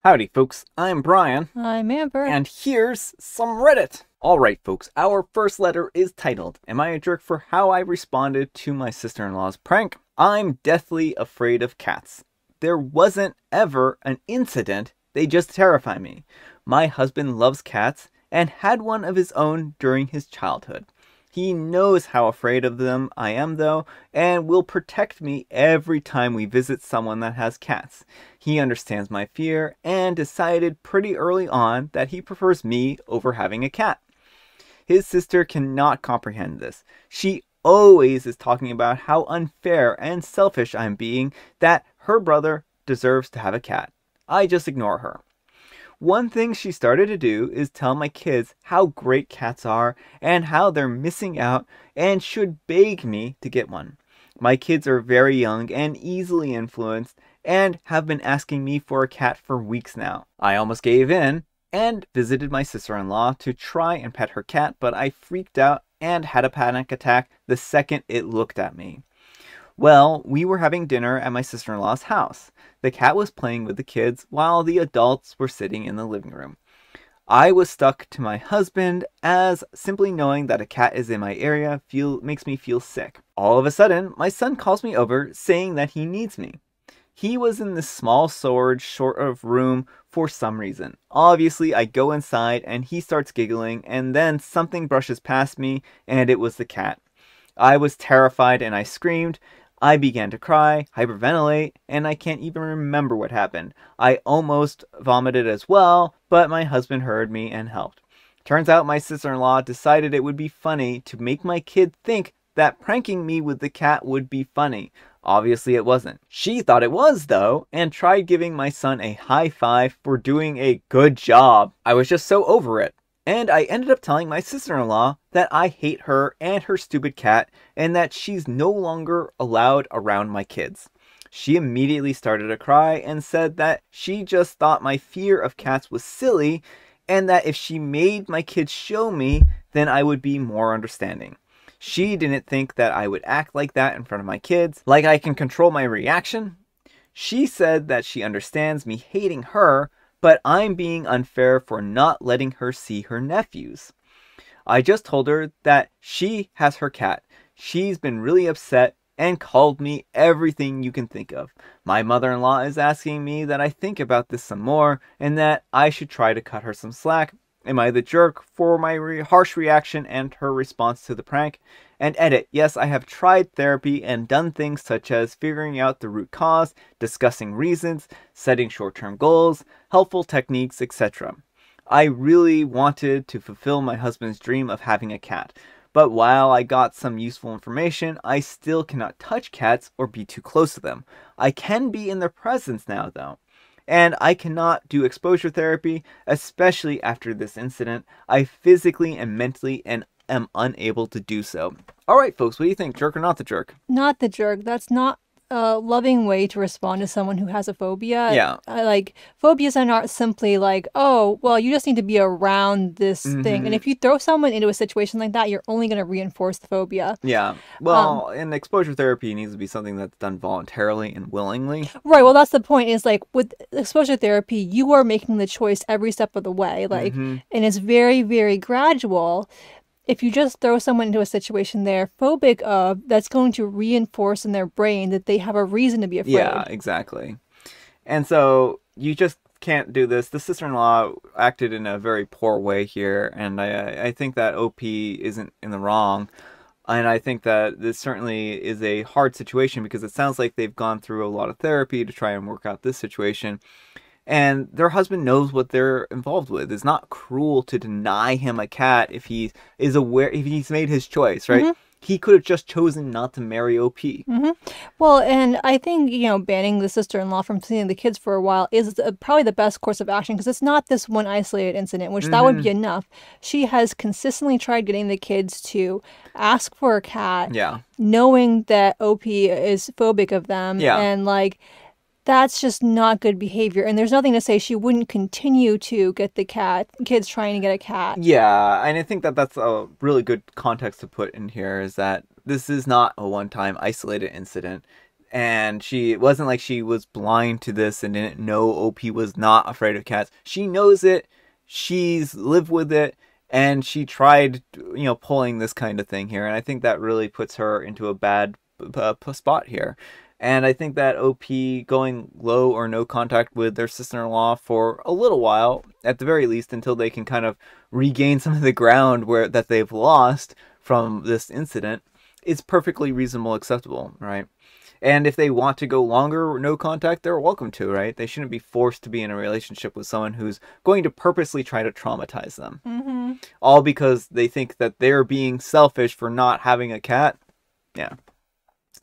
Howdy folks, I'm Brian, I'm Amber. and here's some Reddit! Alright folks, our first letter is titled, Am I a Jerk for How I Responded to My Sister-in-Law's Prank? I'm deathly afraid of cats. There wasn't ever an incident, they just terrify me. My husband loves cats, and had one of his own during his childhood. He knows how afraid of them I am though, and will protect me every time we visit someone that has cats. He understands my fear, and decided pretty early on that he prefers me over having a cat. His sister cannot comprehend this. She always is talking about how unfair and selfish I'm being, that her brother deserves to have a cat. I just ignore her. One thing she started to do is tell my kids how great cats are and how they're missing out and should beg me to get one. My kids are very young and easily influenced and have been asking me for a cat for weeks now. I almost gave in and visited my sister-in-law to try and pet her cat, but I freaked out and had a panic attack the second it looked at me. Well, we were having dinner at my sister-in-law's house. The cat was playing with the kids while the adults were sitting in the living room. I was stuck to my husband, as simply knowing that a cat is in my area makes me feel sick. All of a sudden, my son calls me over saying that he needs me. He was in this small storage sort of room for some reason. Obviously, I go inside and he starts giggling, and then something brushes past me and it was the cat. I was terrified and I screamed. I began to cry, hyperventilate, and I can't even remember what happened. I almost vomited as well, but my husband heard me and helped. Turns out my sister-in-law decided it would be funny to make my kid think that pranking me with the cat would be funny. Obviously it wasn't. She thought it was though, and tried giving my son a high five for doing a good job. I was just so over it. And I ended up telling my sister-in-law that I hate her and her stupid cat, and that she's no longer allowed around my kids. She immediately started to cry and said that she just thought my fear of cats was silly, and that if she made my kids show me, then I would be more understanding. She didn't think that I would act like that in front of my kids, like I can control my reaction. She said that she understands me hating her, but I'm being unfair for not letting her see her nephews. I just told her that she has her cat. She's been really upset and called me everything you can think of. My mother-in-law is asking me that I think about this some more and that I should try to cut her some slack. Am I the jerk for my harsh reaction and her response to the prank? And edit, yes, I have tried therapy and done things such as figuring out the root cause, discussing reasons, setting short-term goals, helpful techniques, etc. I really wanted to fulfill my husband's dream of having a cat. But while I got some useful information, I still cannot touch cats or be too close to them. I can be in their presence now though. And I cannot do exposure therapy, especially after this incident. I physically and mentally am unable to do so. Alright folks, what do you think? Jerk or not the jerk? Not the jerk. That's not a loving way to respond to someone who has a phobia. Yeah. Phobias are not simply like, oh, well, you just need to be around this thing. And if you throw someone into a situation like that, you're only going to reinforce the phobia. Yeah. Well, and exposure therapy needs to be something that's done voluntarily and willingly. Right. Well, that's the point, is like with exposure therapy, you are making the choice every step of the way. And it's very, very gradual. If you just throw someone into a situation they're phobic of, that's going to reinforce in their brain that they have a reason to be afraid. Yeah, exactly. And so you just can't do this. The sister-in-law acted in a very poor way here, and I think that OP isn't in the wrong. And I think that this certainly is a hard situation because it sounds like they've gone through a lot of therapy to try and work out this situation. And their husband knows what they're involved with. It's not cruel to deny him a cat if he is aware, if he's made his choice, right? He could have just chosen not to marry OP. Well, and I think, banning the sister-in-law from seeing the kids for a while is probably the best course of action, because it's not this one isolated incident, which that would be enough. She has consistently tried getting the kids to ask for a cat, knowing that OP is phobic of them, and that's just not good behavior. And there's nothing to say she wouldn't continue to get the kids trying to get a cat. Yeah, and I think that that's a really good context to put in here, is that this is not a one-time isolated incident. And it wasn't like she was blind to this and didn't know OP was not afraid of cats. She knows it. She's lived with it. And she tried, pulling this kind of thing here. And I think that really puts her into a bad spot here. And I think that OP going low or no contact with their sister-in-law for a little while, at the very least, until they can kind of regain some of the ground that they've lost from this incident, is perfectly reasonable, acceptable, right? And if they want to go longer or no contact, they're welcome to, right? They shouldn't be forced to be in a relationship with someone who's going to purposely try to traumatize them. Mm-hmm. All because they think that they're being selfish for not having a cat. Yeah.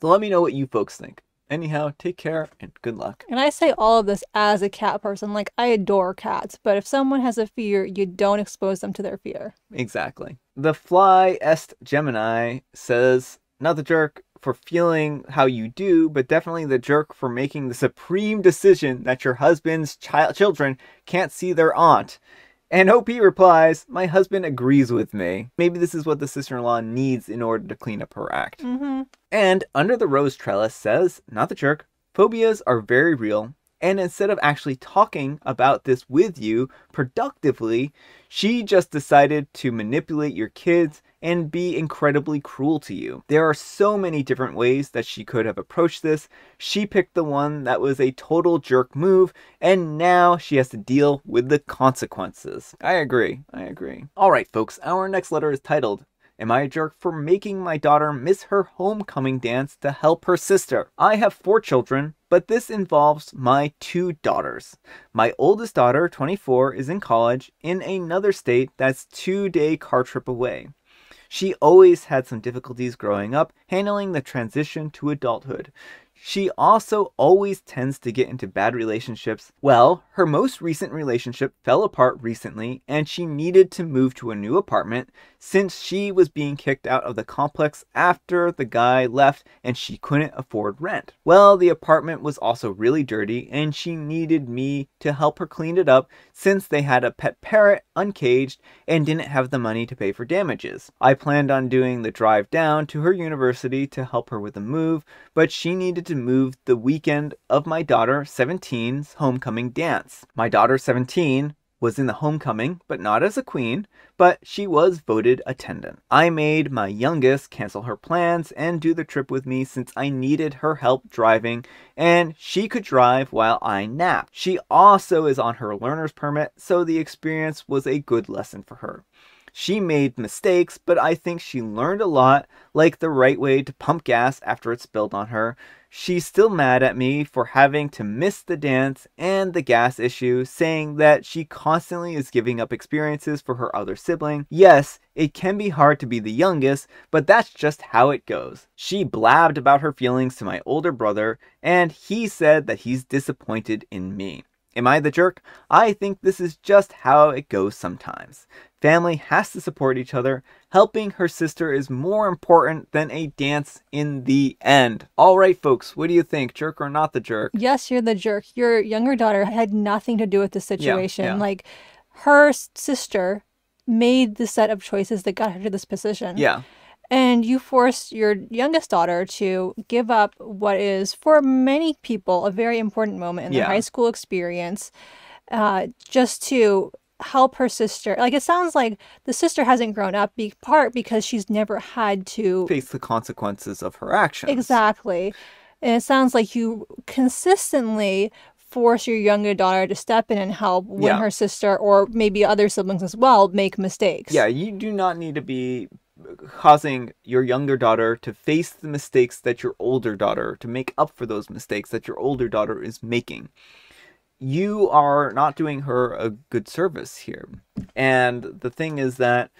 So let me know what you folks think. Anyhow, take care and good luck. And I say all of this as a cat person. Like, I adore cats, but if someone has a fear, you don't expose them to their fear. Exactly. The Fly Est Gemini says, not the jerk for feeling how you do, but definitely the jerk for making the supreme decision that your husband's children can't see their aunt. And OP replies, my husband agrees with me. Maybe this is what the sister-in-law needs in order to clean up her act. Mm-hmm. And Under the Rose Trellis says, not the jerk, phobias are very real. And instead of actually talking about this with you productively, she just decided to manipulate your kids and be incredibly cruel to you. There are so many different ways that she could have approached this. She picked the one that was a total jerk move, and now she has to deal with the consequences. I agree. Alright folks, our next letter is titled, Am I a jerk for making my daughter miss her homecoming dance to help her sister? I have 4 children, but this involves my 2 daughters. My oldest daughter, 24, is in college in another state that's 2-day car trip away. She always had some difficulties growing up handling the transition to adulthood. She also always tends to get into bad relationships. Well, her most recent relationship fell apart recently and she needed to move to a new apartment since she was being kicked out of the complex after the guy left and she couldn't afford rent. Well, the apartment was also really dirty and she needed me to help her clean it up since they had a pet parrot uncaged and didn't have the money to pay for damages. I planned on doing the drive down to her university to help her with the move, but she needed to move the weekend of my daughter 17's homecoming dance. My daughter 17 was in the homecoming, but not as a queen, but she was voted attendant. I made my youngest cancel her plans and do the trip with me since I needed her help driving and she could drive while I napped. She also is on her learner's permit, so the experience was a good lesson for her. She made mistakes, but I think she learned a lot, like the right way to pump gas after it spilled on her. She's still mad at me for having to miss the dance and the gas issue, saying that she constantly is giving up experiences for her other sibling. Yes, it can be hard to be the youngest, but that's just how it goes. She blabbed about her feelings to my older brother, and he said that he's disappointed in me. Am I the jerk? I think this is just how it goes sometimes. Family has to support each other. Helping her sister is more important than a dance in the end. Alright folks, what do you think? Jerk or not the jerk? Yes, you're the jerk. Your younger daughter had nothing to do with the situation. Yeah. Like, her sister made the set of choices that got her to this position. Yeah. And you forced your youngest daughter to give up what is, for many people, a very important moment in their high school experience, just to help her sister. Like, it sounds like the sister hasn't grown up, part because she's never had to face the consequences of her actions. Exactly. And it sounds like you consistently force your younger daughter to step in and help when her sister, or maybe other siblings as well, make mistakes. Yeah, you do not need to be causing your younger daughter to face the mistakes that your older daughter, to make up for those mistakes that your older daughter is making. You are not doing her a good service here. And the thing is that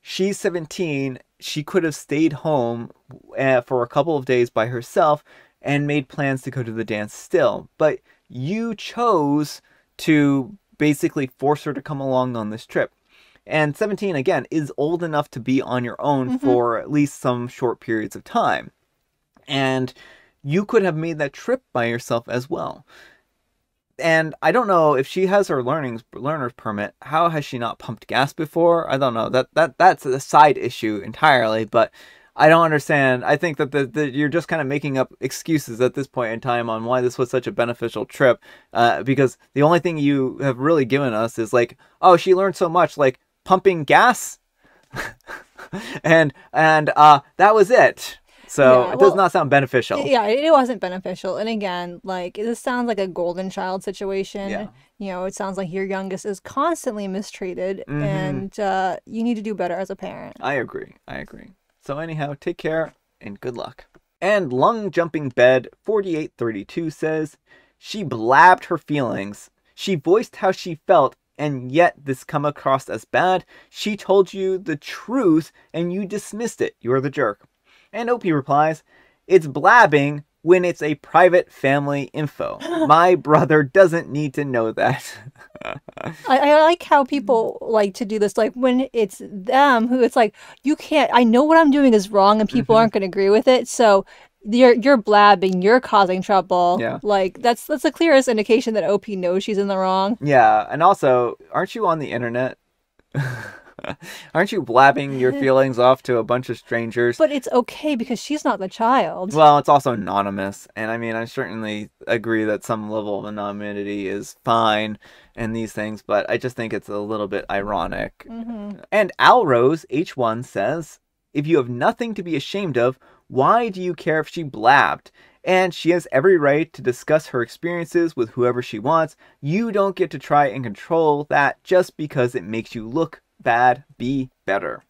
she's 17, she could have stayed home for a couple of days by herself and made plans to go to the dance still. But you chose to basically force her to come along on this trip. And 17, again, is old enough to be on your own for at least some short periods of time. And you could have made that trip by yourself as well. And I don't know if she has her learner's permit. How has she not pumped gas before? I don't know. That's a side issue entirely. But I don't understand. I think that you're just kind of making up excuses at this point in time on why this was such a beneficial trip. Because the only thing you have really given us is like, oh, she learned so much, like pumping gas, and that was it. So Yeah, it does not sound beneficial. Yeah, it wasn't beneficial. And again, like this sounds like a golden child situation. Yeah. You know, it sounds like your youngest is constantly mistreated, and you need to do better as a parent. I agree. So anyhow, take care and good luck. And Lung Jumping Bed 4832 says, she blabbed her feelings. She voiced how she felt, and yet this come across as bad. She told you the truth and you dismissed it. You're the jerk. And OP replies, it's blabbing when it's a private family info. My brother doesn't need to know that. I like how people like to do this, like when it's them who it's like, you can't, I know what I'm doing is wrong and people aren't going to agree with it. So you're blabbing, you're causing trouble. Yeah. Like that's the clearest indication that OP knows she's in the wrong. Yeah. And also, aren't you on the internet? Aren't you blabbing your feelings off to a bunch of strangers? But it's okay because she's not the child. Well, it's also anonymous. And I mean, I certainly agree that some level of anonymity is fine and these things, but I just think it's a little bit ironic. And Alrose H1 says, if you have nothing to be ashamed of, why do you care if she blabbed? And she has every right to discuss her experiences with whoever she wants. You don't get to try and control that just because it makes you look bad. Be better.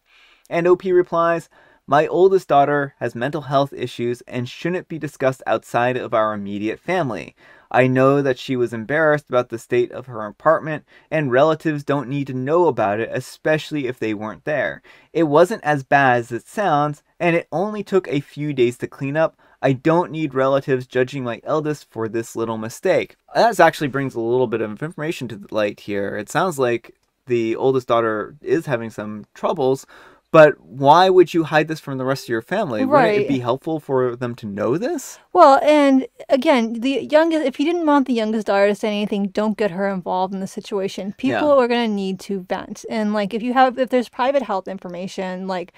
And OP replies, my oldest daughter has mental health issues and shouldn't be discussed outside of our immediate family. I know that she was embarrassed about the state of her apartment, and relatives don't need to know about it, especially if they weren't there. It wasn't as bad as it sounds, and it only took a few days to clean up. I don't need relatives judging my eldest for this little mistake. That actually brings a little bit of information to the light here. It sounds like the oldest daughter is having some troubles, but why would you hide this from the rest of your family? Right. Wouldn't it be helpful for them to know this? Well, and again, the youngest, if you didn't want the youngest daughter to say anything, don't get her involved in the situation. People are going to need to vent. And like, if there's private health information, like,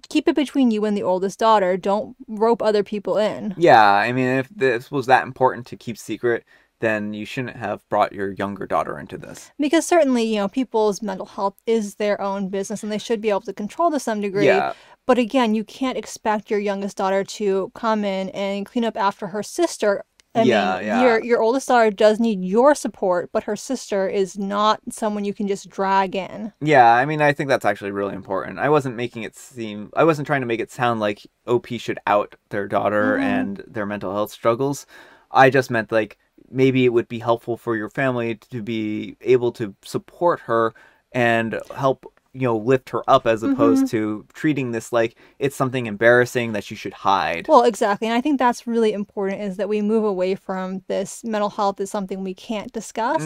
keep it between you and the oldest daughter. Don't rope other people in. Yeah, I mean, if this was that important to keep secret, then you shouldn't have brought your younger daughter into this. Because certainly, you know, people's mental health is their own business and they should be able to control to some degree. Yeah. But again, you can't expect your youngest daughter to come in and clean up after her sister. I mean, your oldest daughter does need your support, but her sister is not someone you can just drag in. Yeah, I mean, I think that's actually really important. I wasn't trying to make it sound like OP should out their daughter and their mental health struggles. I just meant like, maybe it would be helpful for your family to be able to support her and help, you know, lift her up as opposed to treating this like it's something embarrassing that you should hide. Well, exactly. And I think that's really important, is that we move away from this mental health is something we can't discuss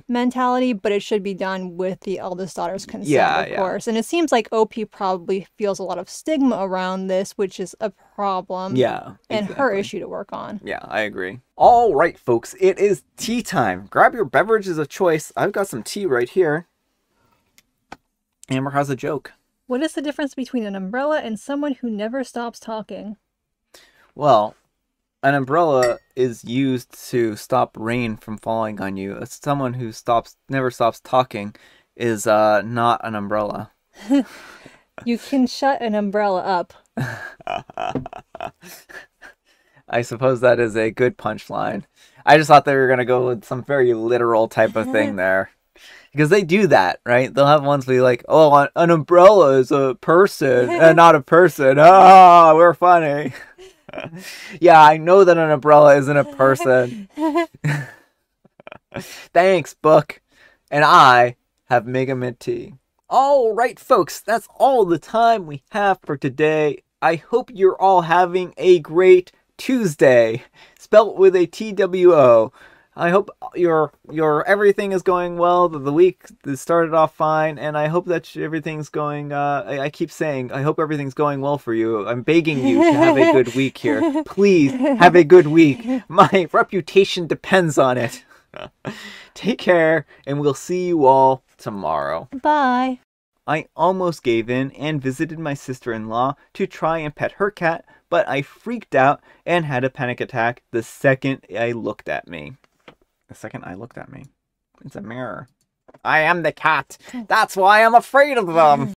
mentality, but it should be done with the eldest daughter's consent, of course. And it seems like OP probably feels a lot of stigma around this, which is a problem. Yeah. And her issue to work on. Yeah, I agree. All right, folks, it is tea time. Grab your beverages of choice. I've got some tea right here. Amber has a joke. What is the difference between an umbrella and someone who never stops talking? Well, an umbrella is used to stop rain from falling on you. Someone who never stops talking is not an umbrella. You can shut an umbrella up. I suppose that is a good punchline. I just thought they were going to go with some very literal type of thing there. Because they do that, right? They'll have ones be like, oh, an umbrella is a person and not a person. Ah, we're funny. Yeah, I know that an umbrella isn't a person. Thanks, book. And I have Mega Mint tea. All right, folks, that's all the time we have for today. I hope you're all having a great Tuesday, spelt with a TWO. I hope your everything is going well. The week started off fine, and I hope that everything's going. I keep saying I hope everything's going well for you. I'm begging you to have a good week here. Please have a good week. My reputation depends on it. Take care, and we'll see you all tomorrow. Bye. I almost gave in and visited my sister-in-law to try and pet her cat, but I freaked out and had a panic attack the second I looked at me. The second I looked at me. It's a mirror. I am the cat. That's why I'm afraid of them.